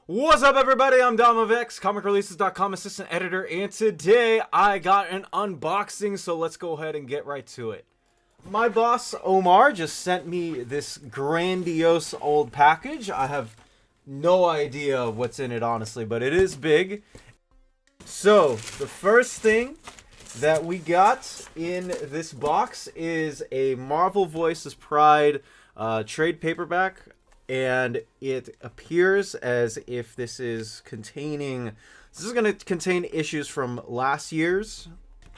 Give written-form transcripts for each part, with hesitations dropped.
What's up, everybody? I'm DomofX, comicreleases.com assistant editor, and today I got an unboxing, so let's go ahead and get right to it. My boss, Omar, just sent me this grandiose old package. I have no idea what's in it, honestly, but it is big. So, the first thing that we got in this box is a Marvel Voices Pride trade paperback. And it appears as if this is going to contain issues from last year's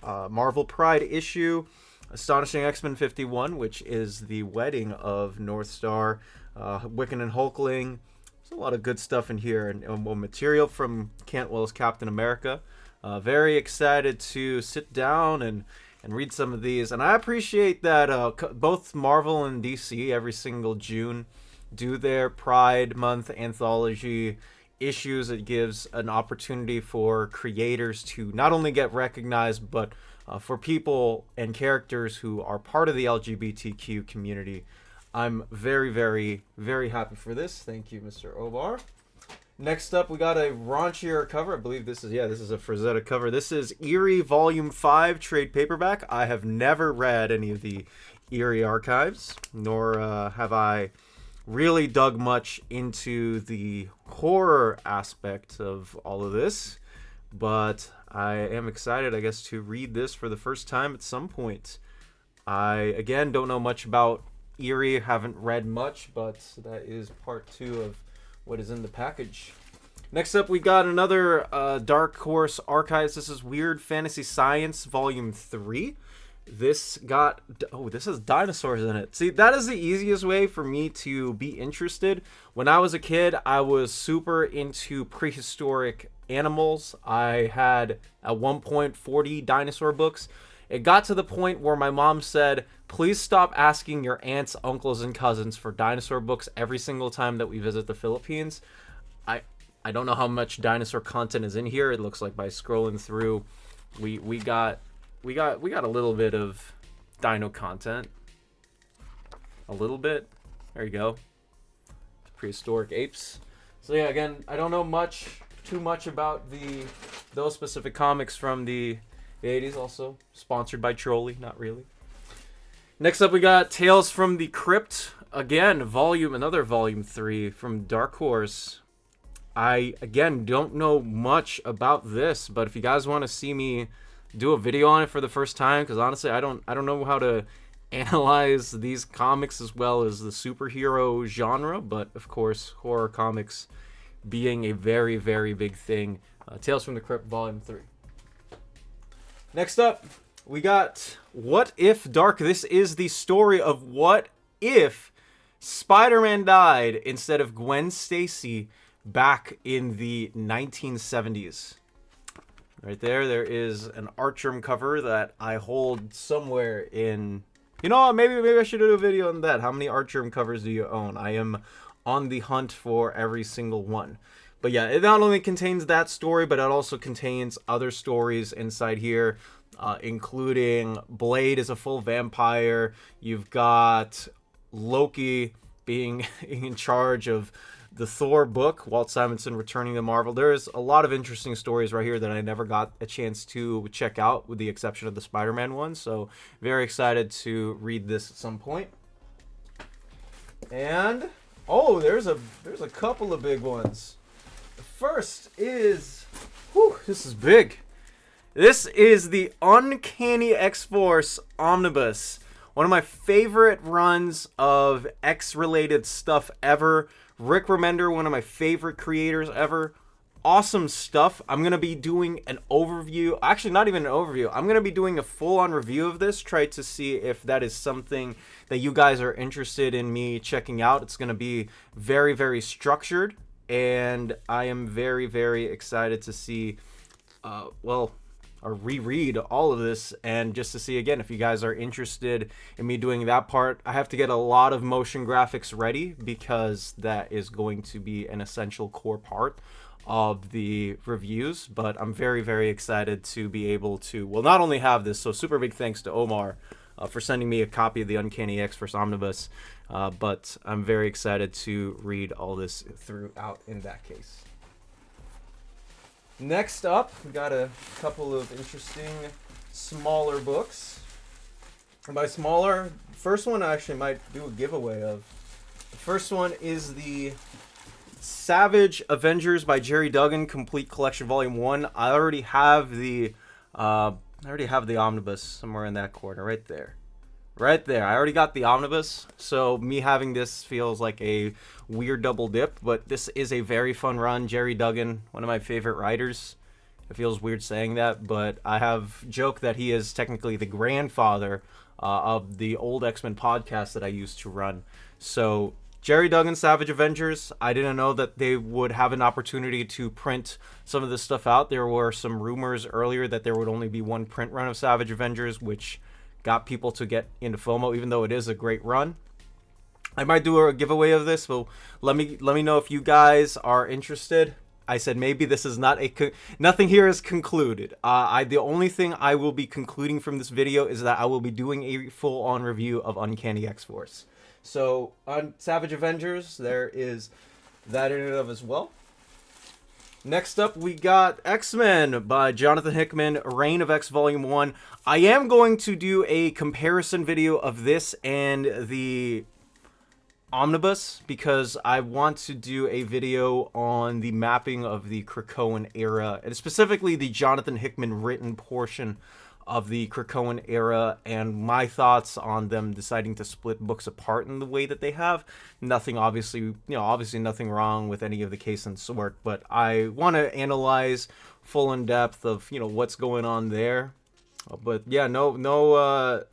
Marvel Pride issue, Astonishing X-Men 51, which is the wedding of Northstar, Wiccan and Hulkling. There's a lot of good stuff in here, and material from Cantwell's Captain America. Very excited to sit down and read some of these. And I appreciate that both Marvel and DC every single June do their Pride Month anthology issues. It gives an opportunity for creators to not only get recognized, but for people and characters who are part of the LGBTQ community. I'm very, very, very happy for this. Thank you, Mr. Omar. Next up, we got a raunchier cover. I believe this is a Frazetta cover. This is Eerie Volume 5 trade paperback. I have never read any of the Eerie archives, nor have I really dug much into the horror aspect of all of this, but I am excited, I guess, to read this for the first time at some point. I, again, don't know much about Eerie, haven't read much, but that is part 2 of what is in the package. Next up, we got another Dark Horse Archives. This is Weird Fantasy Science Volume 3. This has dinosaurs in it. See, that is the easiest way for me to be interested. When I was a kid, I was super into prehistoric animals. I had, at one point, 40 dinosaur books. It got to the point where my mom said, please stop asking your aunts, uncles, and cousins for dinosaur books every single time that we visit the Philippines. I don't know how much dinosaur content is in here. It looks like by scrolling through, we got a little bit of dino content. A little bit. There you go. Prehistoric apes. So yeah, again, I don't know too much about those specific comics from the 80s. Also sponsored by Trolley, not really. Next up, we got Tales from the Crypt. Again, another volume 3 from Dark Horse. I, again, don't know much about this, but if you guys want to see me do a video on it for the first time, because honestly I don't know how to analyze these comics as well as the superhero genre, but of course horror comics being a very, very big thing. Tales from the Crypt Volume 3. Next up, we got What If Dark. This is the story of what if Spider-Man died instead of Gwen Stacy back in the 1970s. Right there is an Artgerm cover that I hold somewhere in... You know what, maybe I should do a video on that. How many Artgerm covers do you own? I am on the hunt for every single one. But yeah, it not only contains that story, but it also contains other stories inside here, including Blade is a full vampire. You've got Loki being in charge of the Thor book, Walt Simonson returning to Marvel. There's a lot of interesting stories right here that I never got a chance to check out, with the exception of the Spider-Man one. So very excited to read this at some point. And there's a couple of big ones. The first is, this is big. This is the Uncanny X-Force Omnibus. One of my favorite runs of X-related stuff ever. Rick Remender, one of my favorite creators ever. Awesome stuff. I'm going to be doing an overview. Actually, not even an overview. I'm going to be doing a full-on review of this. Try to see if that is something that you guys are interested in me checking out. It's going to be very, very structured. And I am very, very excited to see, or reread all of this, and just to see again if you guys are interested in me doing that part. I have to get a lot of motion graphics ready because that is going to be an essential core part of the reviews, but I'm very, very excited to be able to, not only have this, so super big thanks to Omar for sending me a copy of the Uncanny X-Force Omnibus, but I'm very excited to read all this throughout in that case. Next up, we got a couple of interesting smaller books. And by smaller, first one I actually might do a giveaway of. The first one is the Savage Avengers by Jerry Duggan Complete Collection Volume 1. I already have the omnibus somewhere in that corner right there. Right there. I already got the omnibus, so me having this feels like a weird double dip, but this is a very fun run. Jerry Duggan, one of my favorite writers. It feels weird saying that, but I have joked that he is technically the grandfather of the old X-Men podcast that I used to run. So Jerry Duggan, Savage Avengers, I didn't know that they would have an opportunity to print some of this stuff out. There were some rumors earlier that there would only be one print run of Savage Avengers, which got people to get into FOMO, even though it is a great run. I might do a giveaway of this, but let me know if you guys are interested. I said maybe this is not nothing here is concluded. The only thing I will be concluding from this video is that I will be doing a full-on review of Uncanny X-Force. So on Savage Avengers, there is that in and of as well. Next up, we got X-Men by Jonathan Hickman, Reign of X Volume 1. I am going to do a comparison video of this and the omnibus because I want to do a video on the mapping of the Krakoan era, and specifically the Jonathan Hickman written portion of the Krakoan era and my thoughts on them deciding to split books apart in the way that they have. Nothing obviously nothing wrong with any of the case and sort, but I want to analyze full in depth of, what's going on there. But yeah, no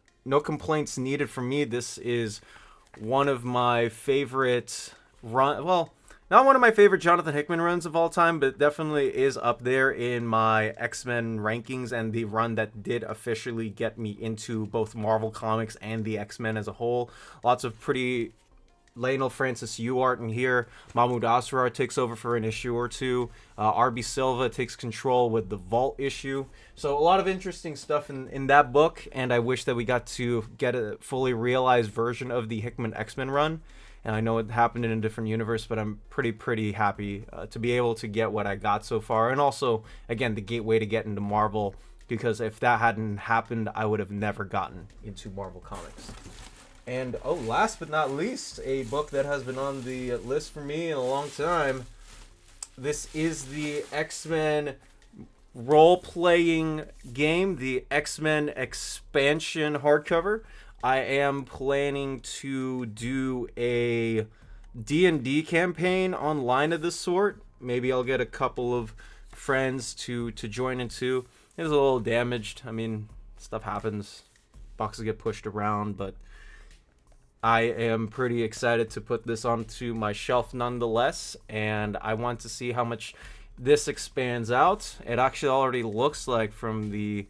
complaints needed from me. This is one of my favorite not one of my favorite Jonathan Hickman runs of all time, but definitely is up there in my X-Men rankings and the run that did officially get me into both Marvel Comics and the X-Men as a whole. Lots of pretty Lionel Francis Yu art in here. Mahmoud Asrar takes over for an issue or two. R.B. Silva takes control with the Vault issue. So a lot of interesting stuff in that book, and I wish that we got to get a fully realized version of the Hickman X-Men run. And I know it happened in a different universe, but I'm pretty happy to be able to get what I got so far. And also, again, the gateway to get into Marvel, because if that hadn't happened, I would have never gotten into Marvel Comics. And, last but not least, a book that has been on the list for me in a long time. This is the X-Men role-playing game, the X-Men expansion hardcover. I am planning to do a D&D campaign online of this sort. Maybe I'll get a couple of friends to join into. It was a little damaged. I mean, stuff happens. Boxes get pushed around, but I am pretty excited to put this onto my shelf nonetheless, and I want to see how much this expands out. It actually already looks like, from the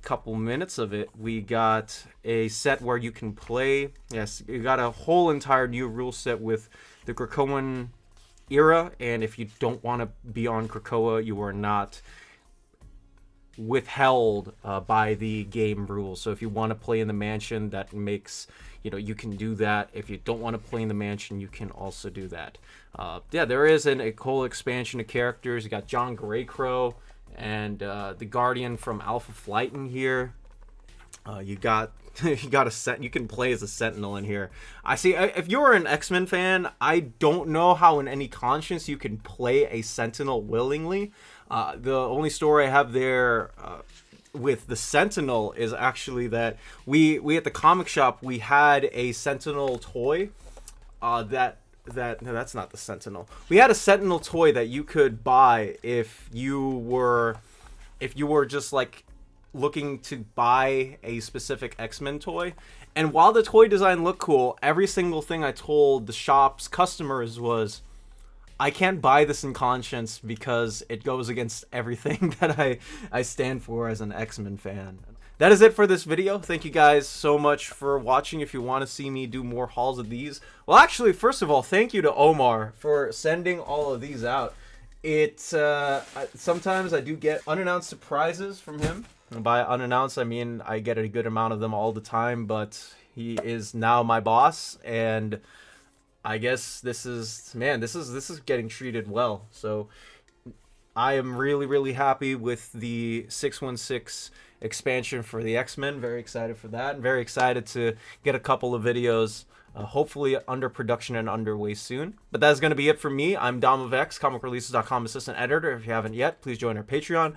couple minutes of it, we got a set where you can play. Yes, you got a whole entire new rule set with the Krakoan era, and if you don't want to be on Krakoa, you are not withheld by the game rules. So if you want to play in the mansion, that makes, you can do that. If you don't want to play in the mansion, you can also do that. There is a whole expansion of characters. You got John Greycrow and the Guardian from Alpha Flight in here. You got a set. You can play as a Sentinel in here. I see. If you're an X-Men fan, I don't know how in any conscience you can play a Sentinel willingly. The only story I have there with the Sentinel is actually that we at the comic shop, we had a Sentinel toy no, that's not the Sentinel. We had a Sentinel toy that you could buy if you were just like looking to buy a specific X-Men toy. And while the toy design looked cool, every single thing I told the shop's customers was, I can't buy this in conscience because it goes against everything that I stand for as an X-Men fan. That is it for this video. Thank you guys so much for watching. If you want to see me do more hauls of these, well, actually, first of all, thank you to Omar for sending all of these out. Sometimes I do get unannounced surprises from him. And by unannounced, I mean I get a good amount of them all the time, but he is now my boss, and I guess this is getting treated well. So I am really happy with the 616 expansion for the X-Men. Very excited for that, and very excited to get a couple of videos hopefully under production and underway soon. But that's going to be it for me. I'm Dom of X, comicreleases.com assistant editor. If you haven't yet, please join our Patreon.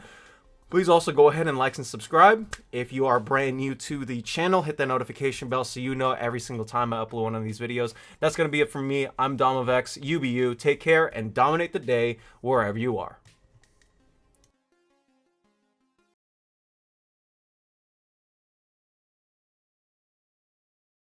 Please also go ahead and like and subscribe. If you are brand new to the channel, hit that notification bell so you know every single time I upload one of these videos. That's going to be it from me. I'm Dom of X. You be you. Take care and dominate the day wherever you are.